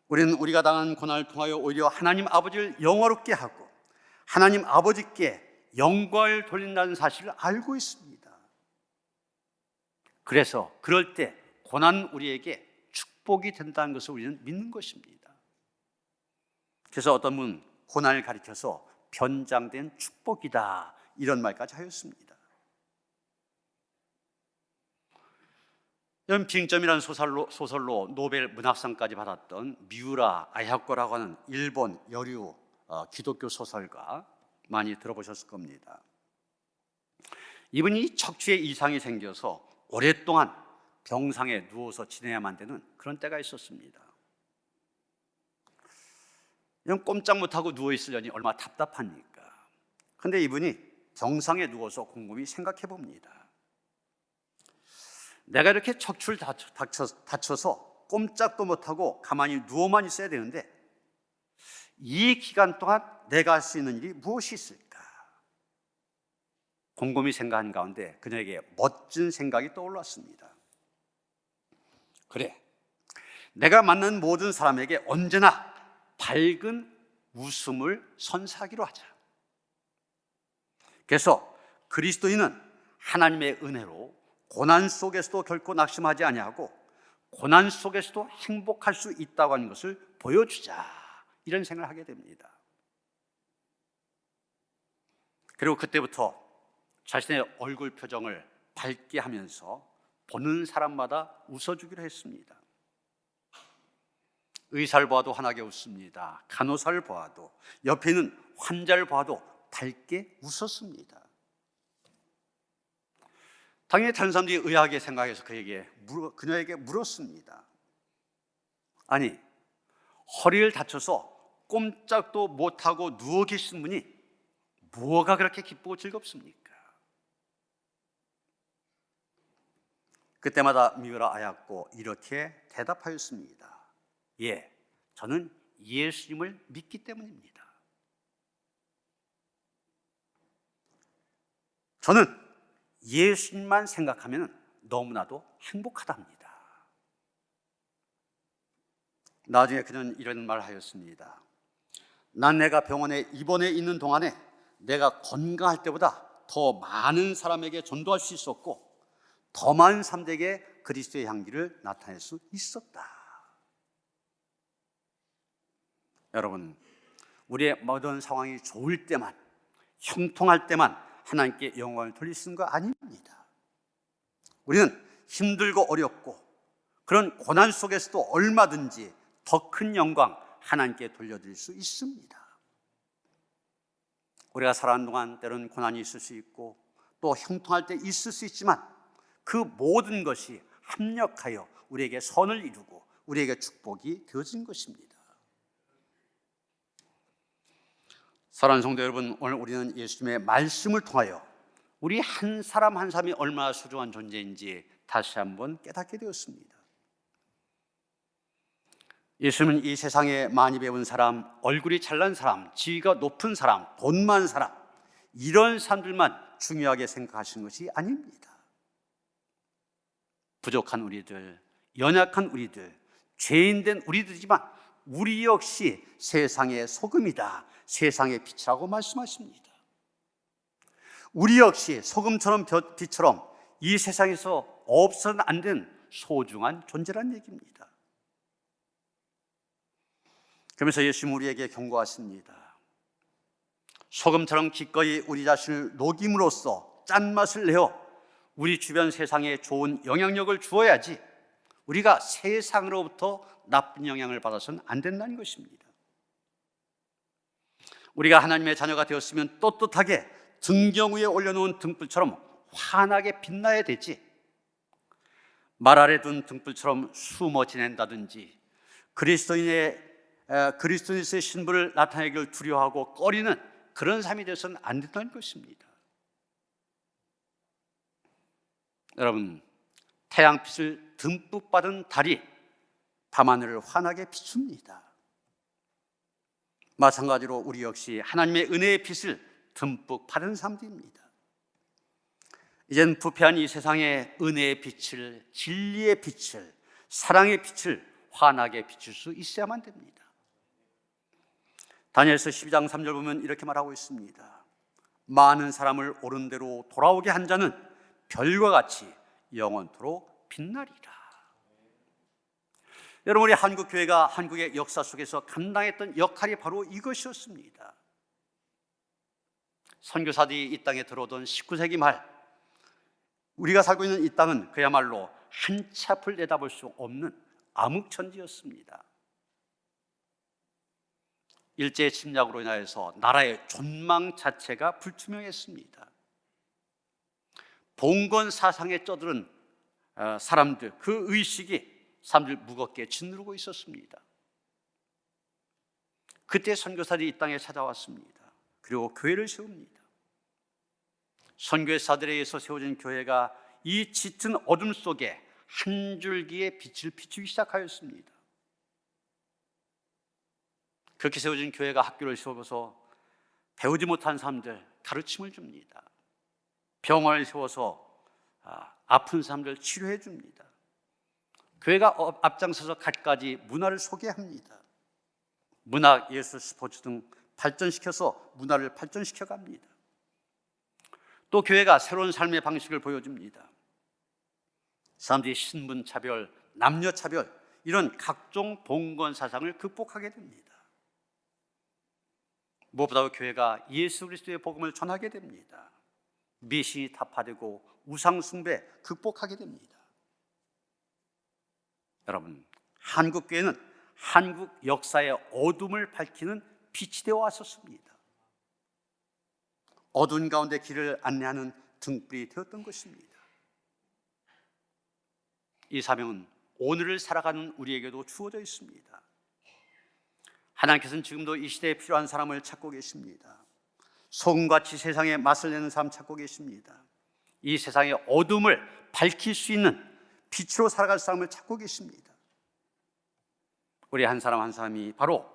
우리는 우리가 당한 고난을 통하여 오히려 하나님 아버지를 영화롭게 하고 하나님 아버지께 영광을 돌린다는 사실을 알고 있습니다. 그래서 그럴 때 고난은 우리에게 축복이 된다는 것을 우리는 믿는 것입니다. 그래서 어떤 분은 고난을 가리켜서 변장된 축복이다, 이런 말까지 하였습니다. 빙점이라는 소설로 노벨 문학상까지 받았던 미우라 아야코라고 하는 일본 여류 기독교 소설가, 많이 들어보셨을 겁니다. 이분이 척추에 이상이 생겨서 오랫동안 병상에 누워서 지내야만 되는 그런 때가 있었습니다. 그냥 꼼짝 못하고 누워있으려니 얼마나 답답합니까? 그런데 이분이 병상에 누워서 곰곰이 생각해 봅니다. 내가 이렇게 척추를 다쳐서 꼼짝도 못하고 가만히 누워만 있어야 되는데 이 기간 동안 내가 할 수 있는 일이 무엇이 있을까? 곰곰이 생각한 가운데 그녀에게 멋진 생각이 떠올랐습니다. 그래, 내가 만난 모든 사람에게 언제나 밝은 웃음을 선사하기로 하자. 그래서 그리스도인은 하나님의 은혜로 고난 속에서도 결코 낙심하지 아니하고 고난 속에서도 행복할 수 있다고 하는 것을 보여주자, 이런 생각을 하게 됩니다. 그리고 그때부터 자신의 얼굴 표정을 밝게 하면서 보는 사람마다 웃어주기로 했습니다. 의사를 봐도 환하게 웃습니다. 간호사를 봐도, 옆에 있는 환자를 봐도 밝게 웃었습니다. 당연히 다른 사람들이 의아하게 생각해서 그녀에게 물었습니다. 아니, 허리를 다쳐서 꼼짝도 못하고 누워 계신 분이 뭐가 그렇게 기쁘고 즐겁습니까? 그때마다 미우라 아야코 이렇게 대답하였습니다. 예, 저는 예수님을 믿기 때문입니다. 저는 예수님만 생각하면 너무나도 행복하답니다. 나중에 그는 이런 말을 하였습니다. 난 내가 병원에 입원해 있는 동안에 내가 건강할 때보다 더 많은 사람에게 전도할 수 있었고 더 많은 사람들에게 그리스도의 향기를 나타낼 수 있었다. 여러분, 우리의 모든 상황이 좋을 때만, 형통할 때만 하나님께 영광을 돌리시는 거 아닙니다. 우리는 힘들고 어렵고 그런 고난 속에서도 얼마든지 더 큰 영광 하나님께 돌려드릴 수 있습니다. 우리가 살아가는 동안 때로는 고난이 있을 수 있고 또 형통할 때 있을 수 있지만 그 모든 것이 합력하여 우리에게 선을 이루고 우리에게 축복이 되어진 것입니다. 사랑하는 성도 여러분, 오늘 우리는 예수님의 말씀을 통하여 우리 한 사람 한 사람이 얼마나 소중한 존재인지 다시 한번 깨닫게 되었습니다. 예수님은 이 세상에 많이 배운 사람, 얼굴이 잘난 사람, 지위가 높은 사람, 돈 많은 사람, 이런 사람들만 중요하게 생각하시는 것이 아닙니다. 부족한 우리들, 연약한 우리들, 죄인된 우리들이지만 우리 역시 세상의 소금이다, 세상의 빛이라고 말씀하십니다. 우리 역시 소금처럼 빛처럼 이 세상에서 없어서는 안 되는 소중한 존재란 얘기입니다. 그러면서 예수님 우리에게 경고하십니다. 소금처럼 기꺼이 우리 자신을 녹임으로써 짠맛을 내어 우리 주변 세상에 좋은 영향력을 주어야지 우리가 세상으로부터 나쁜 영향을 받아서는 안 된다는 것입니다. 우리가 하나님의 자녀가 되었으면 떳떳하게 등경 위에 올려놓은 등불처럼 환하게 빛나야 되지, 말 아래 둔 등불처럼 숨어 지낸다든지 그리스도인의 신분을 나타내기를 두려워하고 꺼리는 그런 삶이 되어서는 안 된다는 것입니다. 여러분, 태양빛을 듬뿍 받은 달이 밤하늘을 환하게 비춥니다. 마찬가지로 우리 역시 하나님의 은혜의 빛을 듬뿍 받은 사람들입니다. 이젠 부패한 이 세상에 은혜의 빛을, 진리의 빛을, 사랑의 빛을 환하게 비출 수 있어야만 됩니다. 다니엘서 12장 3절 보면 이렇게 말하고 있습니다. 많은 사람을 옳은 대로 돌아오게 한 자는 별과 같이 영원토록 빛나리라. 여러분, 우리 한국교회가 한국의 역사 속에서 감당했던 역할이 바로 이것이었습니다. 선교사들이 이 땅에 들어오던 19세기 말, 우리가 살고 있는 이 땅은 그야말로 한 치 앞을 내다볼 수 없는 암흑천지였습니다. 일제 침략으로 인하여서 나라의 존망 자체가 불투명했습니다. 봉건 사상에 쩌들은 사람들, 그 의식이 사람들 무겁게 짓누르고 있었습니다. 그때 선교사들이 이 땅에 찾아왔습니다. 그리고 교회를 세웁니다. 선교사들에 의해서 세워진 교회가 이 짙은 어둠 속에 한 줄기의 빛을 비추기 시작하였습니다. 그렇게 세워진 교회가 학교를 세워서 배우지 못한 사람들 가르침을 줍니다. 병원을 세워서 아픈 사람들 치료해 줍니다. 교회가 앞장서서 갖가지 문화를 소개합니다. 문학, 예술, 스포츠 등 발전시켜서 문화를 발전시켜 갑니다. 또 교회가 새로운 삶의 방식을 보여줍니다. 사람들이 신분차별, 남녀차별, 이런 각종 봉건 사상을 극복하게 됩니다. 무엇보다 교회가 예수 그리스도의 복음을 전하게 됩니다. 미신이 타파되고 우상숭배 극복하게 됩니다. 여러분, 한국교회는 한국 역사의 어둠을 밝히는 빛이 되어 왔었습니다. 어두운 가운데 길을 안내하는 등불이 되었던 것입니다. 이 사명은 오늘을 살아가는 우리에게도 주어져 있습니다. 하나님께서는 지금도 이 시대에 필요한 사람을 찾고 계십니다. 소금같이 세상에 맛을 내는 사람 찾고 계십니다. 이 세상의 어둠을 밝힐 수 있는 빛으로 살아갈 사람을 찾고 계십니다. 우리 한 사람 한 사람이 바로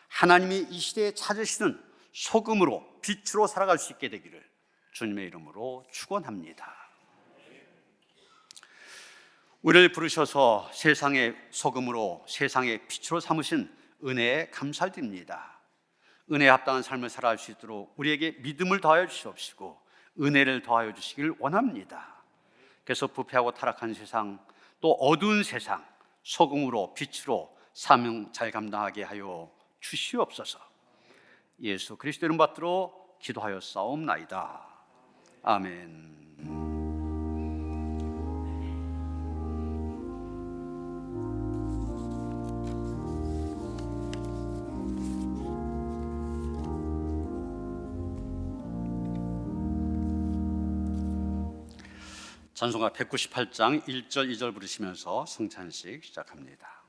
하나님이 이 시대에 찾으시는 소금으로 빛으로 살아갈 수 있게 되기를 주님의 이름으로 축원합니다. 우리를 부르셔서 세상의 소금으로 세상의 빛으로 삼으신 은혜에 감사드립니다. 은혜에 합당한 삶을 살아갈 수 있도록 우리에게 믿음을 더하여 주시옵시고 은혜를 더하여 주시길 원합니다. 그래서 부패하고 타락한 세상, 또 어두운 세상, 소금으로 빛으로 사명 잘 감당하게 하여 주시옵소서. 예수 그리스도 이름 받들어 기도하여 싸움나이다. 아멘. 찬송가 198장 1절 2절 부르시면서 성찬식 시작합니다.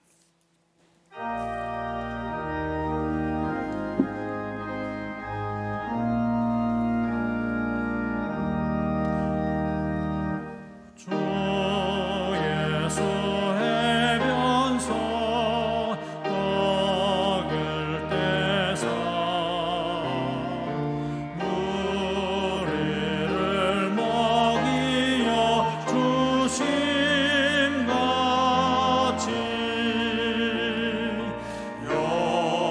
주 예수 해변소 떡을 떼사 우리를 먹이어 주심같이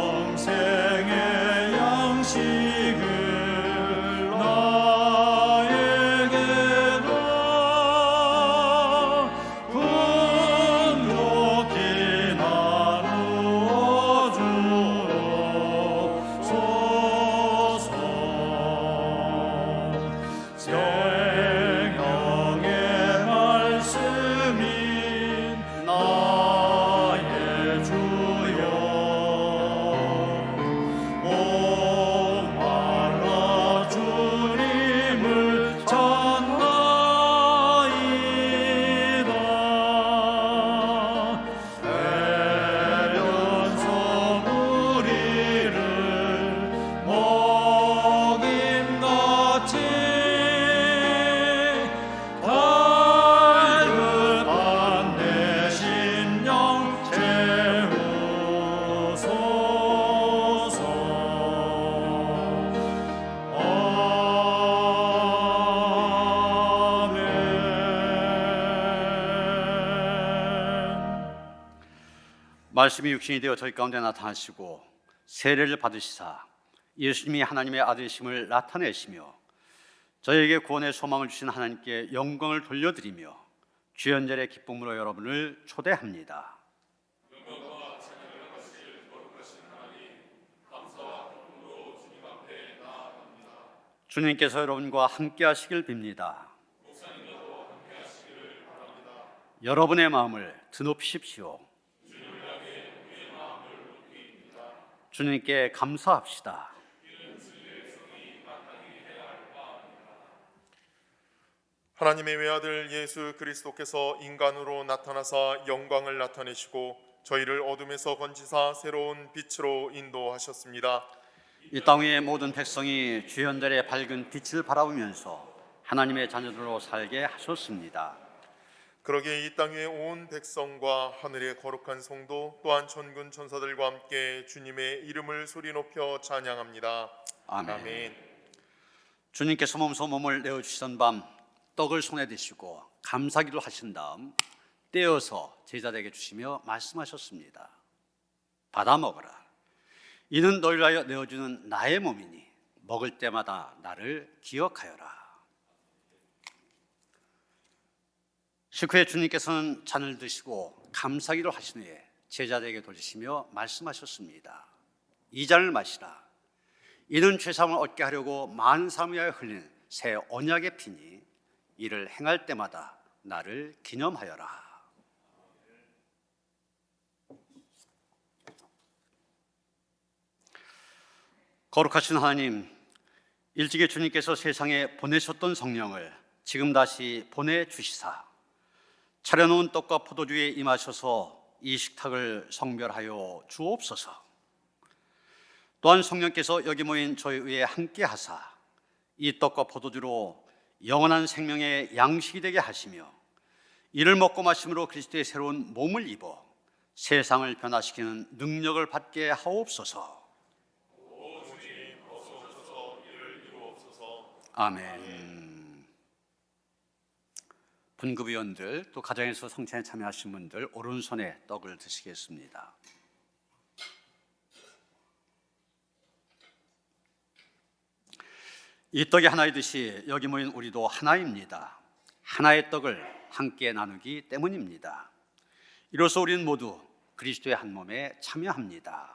영생의 양식을 분노히 나누어 주옵소서. 생명의 말씀인 나의 주여 목말라 주님을 찾나이다. 해변서 우리를 먹임같이 말씀이 육신이 되어 저희 가운데 나타나시고 세례를 받으시사 예수님이 하나님의 아들이심을 나타내시며 저희에게 구원의 소망을 주신 하나님께 영광을 돌려드리며 주연절의 기쁨으로 여러분을 초대합니다. 주님께서 여러분과 함께 하시길 빕니다. 여러분의 마음을 드높이십시오. 주님께 감사합시다. 하나님의 외아들 예수 그리스도께서 인간으로 나타나사 영광을 나타내시고 저희를 어둠에서 건지사 새로운 빛으로 인도하셨습니다. 이 땅의 모든 백성이 주연절의 밝은 빛을 바라보면서 하나님의 자녀들로 살게 하셨습니다. 그러기에 이 땅의 온 백성과 하늘의 거룩한 성도 또한 천군 천사들과 함께 주님의 이름을 소리 높여 찬양합니다. 아멘. 아멘. 주님께서 몸을 내어주시던 밤 떡을 손에 드시고 감사기도 하신 다음 떼어서 제자들에게 주시며 말씀하셨습니다. 받아 먹어라. 이는 너희를 위하여 내어주는 나의 몸이니 먹을 때마다 나를 기억하여라. 식후에 주님께서는 잔을 드시고 감사기를 하신 후에 제자들에게 돌리시며 말씀하셨습니다. 이 잔을 마시라. 이는 죄사함을 얻게 하려고 많은 사람을 위하여 흘린 새 언약의 피니 이를 행할 때마다 나를 기념하여라. 거룩하신 하나님, 일찍이 주님께서 세상에 보내셨던 성령을 지금 다시 보내주시사 차려놓은 떡과 포도주에 임하셔서 이 식탁을 성별하여 주옵소서. 또한 성령께서 여기 모인 저희 위에 함께 하사 이 떡과 포도주로 영원한 생명의 양식이 되게 하시며 이를 먹고 마심으로 그리스도의 새로운 몸을 입어 세상을 변화시키는 능력을 받게 하옵소서. 아멘. 분급위원들 또 가정에서 성찬에 참여하신 분들 오른손에 떡을 드시겠습니다. 이 떡이 하나이듯이 여기 모인 우리도 하나입니다. 하나의 떡을 함께 나누기 때문입니다. 이로써 우리는 모두 그리스도의 한 몸에 참여합니다.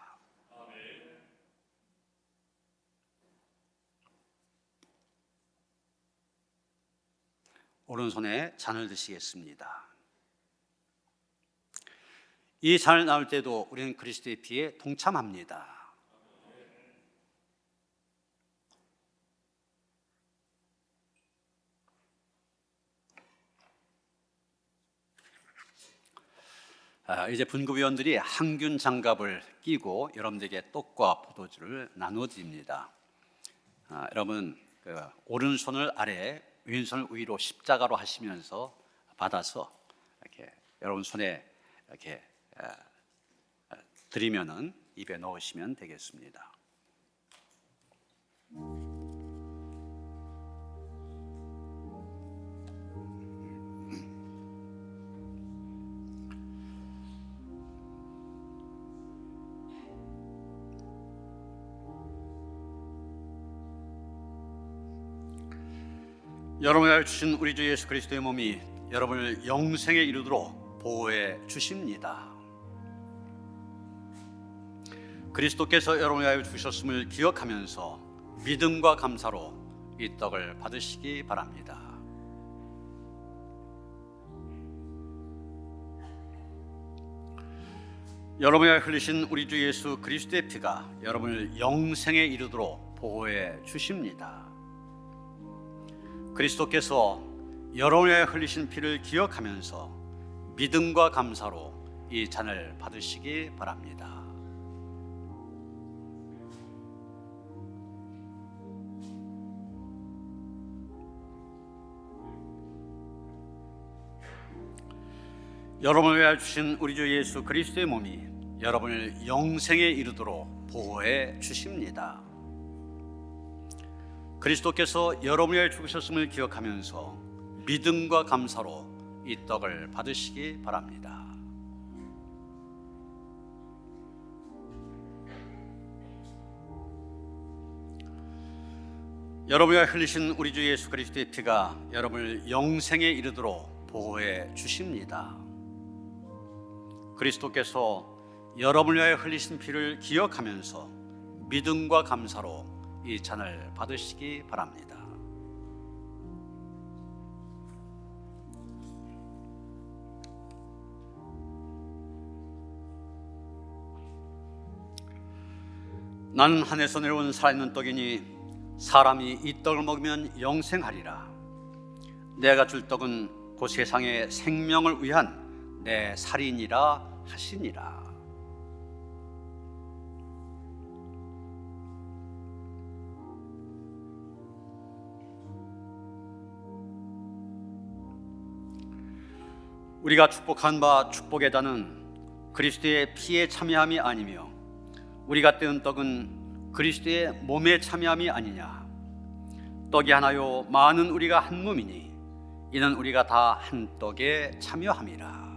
오른손에 잔을 드시겠습니다. 이 잔을 나눌 때도 우리는 그리스도의 피에 동참합니다. 이제 분급위원들이 항균 장갑을 끼고 여러분들에게 떡과 포도주를 나누어 드립니다. 여러분 오른손을 아래 왼손을 위로 십자가로 하시면서 받아서 이렇게 여러분 손에 이렇게 드리면은 입에 넣으시면 되겠습니다. 여러분을 주신 우리 주 예수 그리스도의 몸이 여러분을 영생에 이르도록 보호해 주십니다. 그리스도께서 여러분을 위하여 주셨음을 기억하면서 믿음과 감사로 이 떡을 받으시기 바랍니다. 여러분을 위하여 흘리신 우리 주 예수 그리스도의 피가 여러분을 영생에 이르도록 보호해 주십니다. 그리스도께서 여러분을 위하여 흘리신 피를 기억하면서 믿음과 감사로 이 잔을 받으시기 바랍니다. 여러분을 위하여 주신 우리 주 예수 그리스도의 몸이 여러분을 영생에 이르도록 보호해 주십니다. 그리스도께서 여러분을 위하여 죽으셨음을 기억하면서 믿음과 감사로 이 떡을 받으시기 바랍니다. 여러분이 흘리신 우리 주 예수 그리스도의 피가 여러분을 영생에 이르도록 보호해 주십니다. 그리스도께서 여러분을 위하여 흘리신 피를 기억하면서 믿음과 감사로 이 잔을 받으시기 바랍니다. 나는 하늘에서 내려온 살아있는 떡이니 사람이 이 떡을 먹으면 영생하리라. 내가 줄 떡은 그 세상의 생명을 위한 내 살이니라 하시니라. 우리가 축복한 바 축복의 단은 그리스도의 피에 참여함이 아니며 우리가 떼은 떡은 그리스도의 몸에 참여함이 아니냐. 떡이 하나요 많은 우리가 한 몸이니 이는 우리가 다 한 떡에 참여함이라.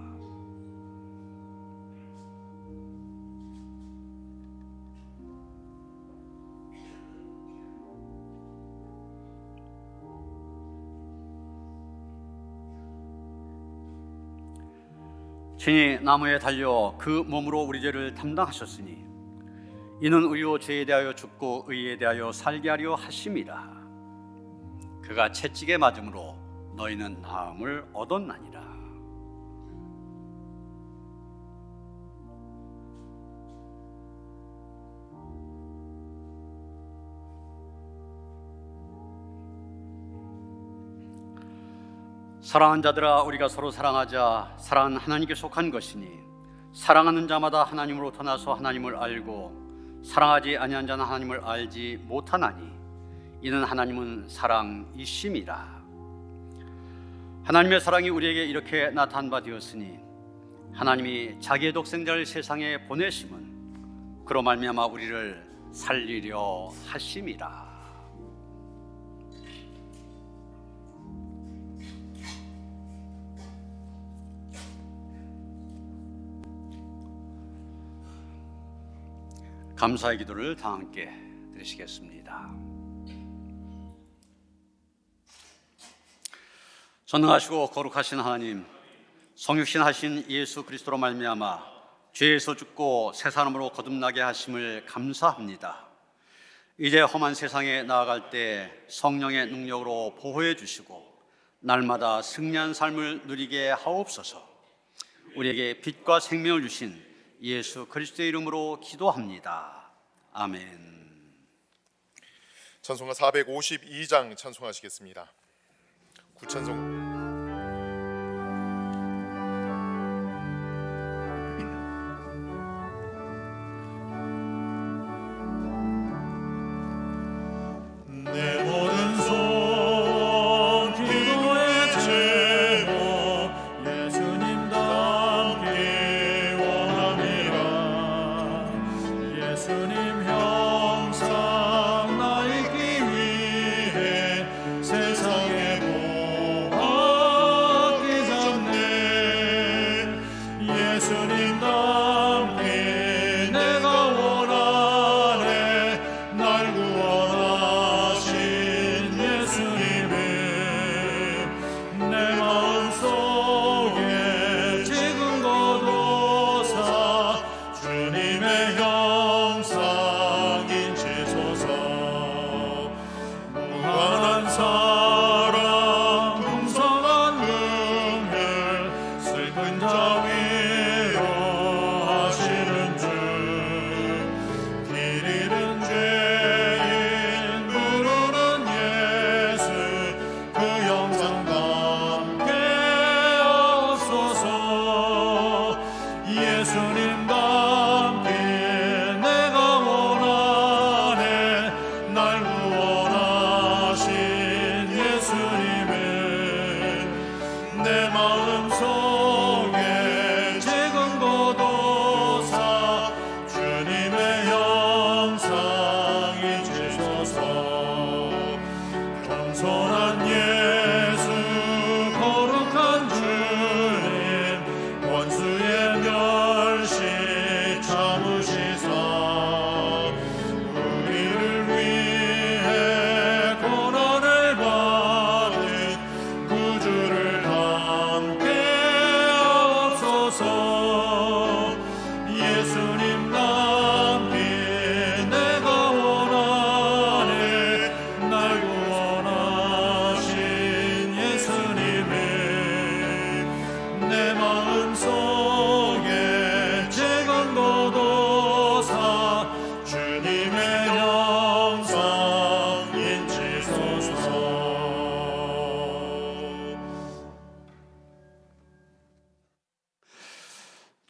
친히 나무에 달려 그 몸으로 우리 죄를 담당하셨으니 이는 우리로 죄에 대하여 죽고 의에 대하여 살게 하려 하심이라. 그가 채찍에 맞음으로 너희는 나음을 얻었나니라. 사랑하는 자들아, 우리가 서로 사랑하자. 사랑은 하나님께 속한 것이니 사랑하는 자마다 하나님으로부터 나서 하나님을 알고 사랑하지 아니한 자는 하나님을 알지 못하나니 이는 하나님은 사랑이심이라. 하나님의 사랑이 우리에게 이렇게 나타난 바 되었으니 하나님이 자기의 독생자를 세상에 보내심은 그로 말미암아 우리를 살리려 하심이라. 감사의 기도를 다 함께 드리시겠습니다. 전능하시고 거룩하신 하나님, 성육신 하신 예수 그리스도로 말미암아 죄에서 죽고 새 사람으로 거듭나게 하심을 감사합니다. 이제 험한 세상에 나아갈 때 성령의 능력으로 보호해 주시고 날마다 승리한 삶을 누리게 하옵소서. 우리에게 빛과 생명을 주신 예수 그리스도의 이름으로 기도합니다. 아멘. 찬송가 452장 찬송하시겠습니다. 구찬송. 내 오른손 기도의 제목 예수님 닮기 원합니다. 예수님 형상 나이기 위해 세상에 보아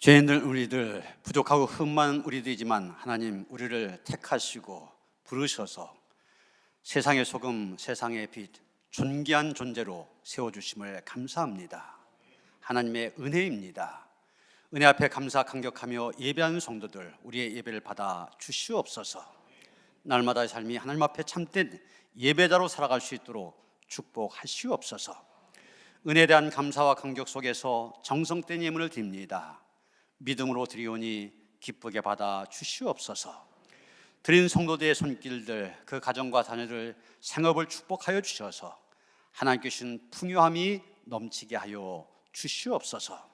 죄인들 우리들, 부족하고 흠만 우리들이지만 하나님 우리를 택하시고 부르셔서 세상의 소금, 세상의 빛, 존귀한 존재로 세워주심을 감사합니다. 하나님의 은혜입니다. 은혜 앞에 감사 감격하며 예배하는 성도들, 우리의 예배를 받아 주시옵소서. 날마다의 삶이 하나님 앞에 참된 예배자로 살아갈 수 있도록 축복하시옵소서. 은혜에 대한 감사와 감격 속에서 정성된 예물을 드립니다. 믿음으로 드리오니 기쁘게 받아 주시옵소서. 드린 성도들의 손길들, 그 가정과 자녀들 생업을 축복하여 주셔서 하나님께 주신 풍요함이 넘치게 하여 주시옵소서.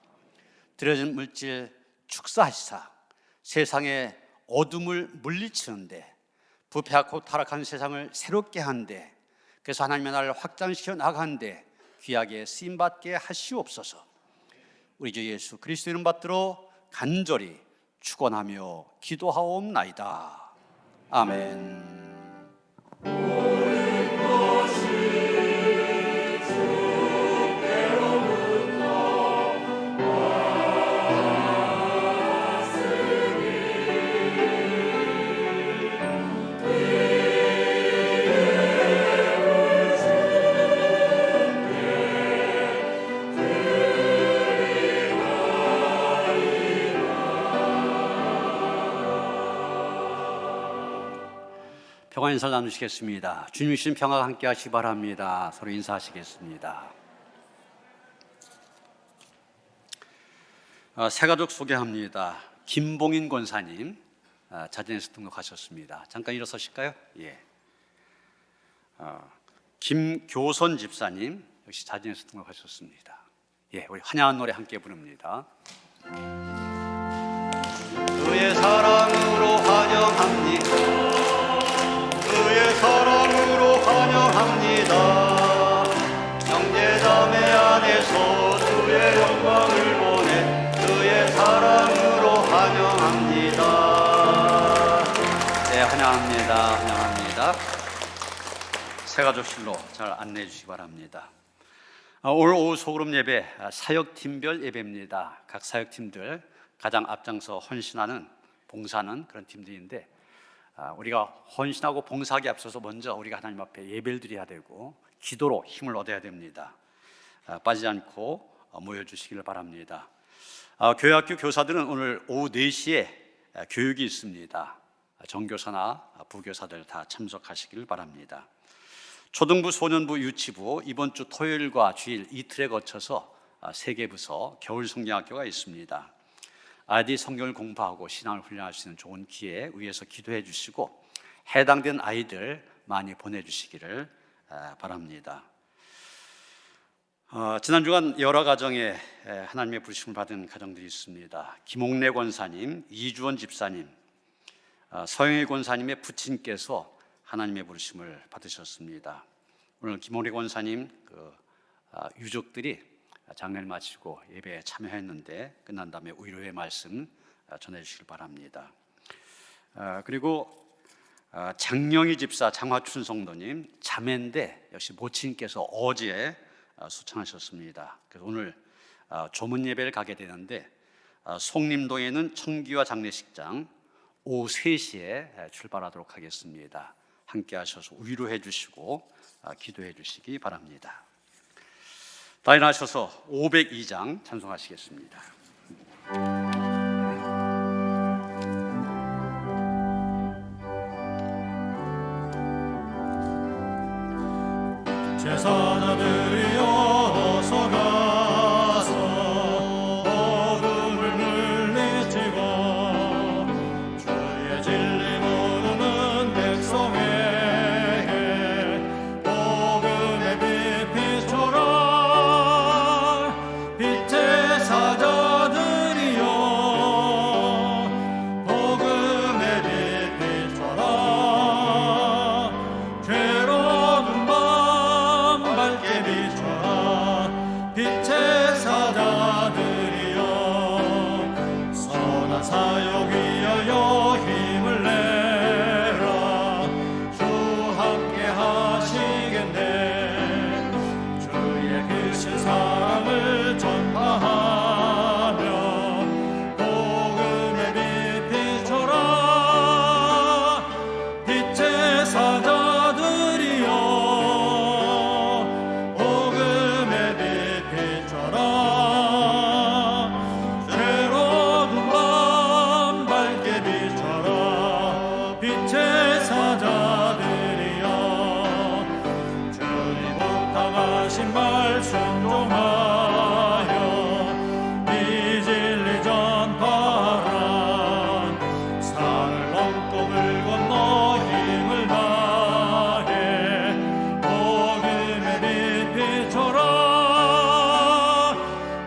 드려진 물질 축사하시사 세상의 어둠을 물리치는데, 부패하고 타락한 세상을 새롭게 하는데, 그래서 하나님의 나라를 확장시켜 나가는데 귀하게 쓰임받게 하시옵소서. 우리 주 예수 그리스도 이름 받들어 간절히 축원하며 기도하옵나이다. 아멘. 평화 인사 나누시겠습니다. 주님 주신 평화가 함께 하시기 바랍니다. 서로 인사하시겠습니다. 새가족 소개합니다. 김봉인 권사님 자진해서 등록하셨습니다. 잠깐 일어서실까요? 예. 김교선 집사님 역시 자진해서 등록하셨습니다. 예, 우리 환영한 노래 함께 부릅니다. 그의 사랑으로 환영합니다. 그의 사랑으로 환영합니다. 형제자매 안에서 주의 영광을 보내 그의 사랑으로 환영합니다. 네, 환영합니다. 환영합니다. 새가족실로 잘 안내해 주시기 바랍니다. 오늘 오후 소그룹 예배 사역팀별 예배입니다. 각 사역팀들 가장 앞장서 헌신하는, 봉사하는 그런 팀들인데, 우리가 헌신하고 봉사하기에 앞서서 먼저 우리가 하나님 앞에 예배를 드려야 되고 기도로 힘을 얻어야 됩니다. 빠지지 않고 모여주시기를 바랍니다. 교회학교 교사들은 오늘 오후 4시에 교육이 있습니다. 정교사나 부교사들 다 참석하시기를 바랍니다. 초등부, 소년부, 유치부 이번 주 토요일과 주일 이틀에 거쳐서 3개 부서 겨울 성경학교가 있습니다. 아이들이 성경을 공부하고 신앙을 훈련할 수 있는 좋은 기회 위해서 기도해 주시고 해당된 아이들 많이 보내주시기를 바랍니다. 지난 주간 여러 가정에 하나님의 부르심을 받은 가정들이 있습니다. 김옥래 권사님, 이주원 집사님, 서영일 권사님의 부친께서 하나님의 부르심을 받으셨습니다. 오늘 김옥래 권사님 유족들이 장례를 마치고 예배에 참여했는데 끝난 다음에 위로의 말씀 전해주시길 바랍니다. 그리고 장영희 집사, 장화춘 성도님 자매인데 역시 모친께서 어제 수창하셨습니다. 그래서 오늘 조문 예배를 가게 되는데 송림동에는 청기와 장례식장 오후 3시에 출발하도록 하겠습니다. 함께 하셔서 위로해 주시고 기도해 주시기 바랍니다. 다 일어나셔서 502장 찬송하시겠습니다. 제사장들이여 어서 가서 어둠을 물리치고 주의 진리 모르는 백성에게 복음의 빛 비춰라. 빛의 사자 당하신 말 순종하여 이 진리 전파란 산을 넘고 물 건너 힘을 다해 복음의 빛 비춰라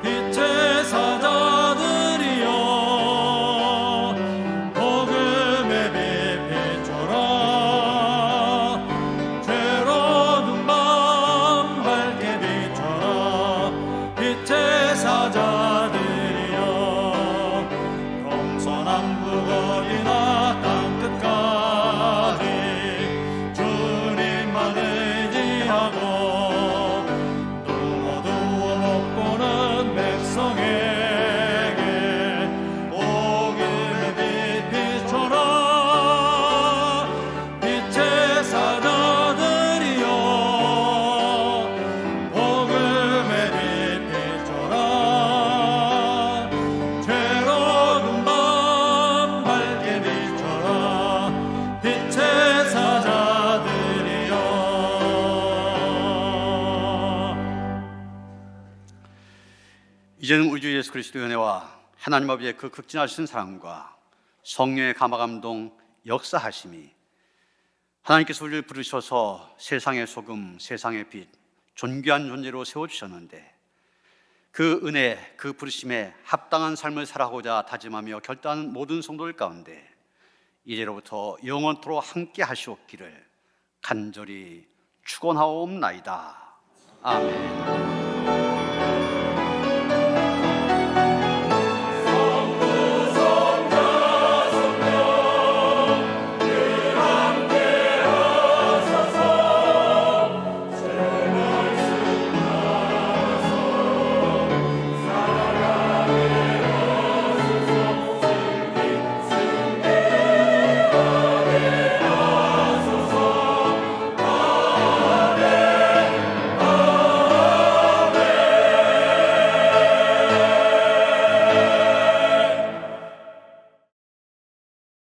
빛의 사자들이여 복음의 빛 비춰라 죄로운 밤 밝게 비춰라 빛의 사자들이여 동서남북 어디나 땅끝까지 주님만 의지하고 눈 어두워 못 보는 백성에게 복음의 빛 비춰라 빛의 사자들이여 복음의 빛 비춰라 죄로운 밤 밝게 비춰라 빛의 사자들이여. 이제는 우리 주 예수 그리스도의 은혜와 하나님 아버지의 그 극진하신 사랑과 성령의 감화감동 역사하심이 하나님께서 우리를 부르셔서 세상의 소금, 세상의 빛, 존귀한 존재로 세워주셨는데 그 은혜, 그 부르심에 합당한 삶을 살아가고자 다짐하며 결단하는 모든 성도들 가운데 이제로부터 영원토록 함께 하시옵기를 간절히 축원하옵나이다. 아멘.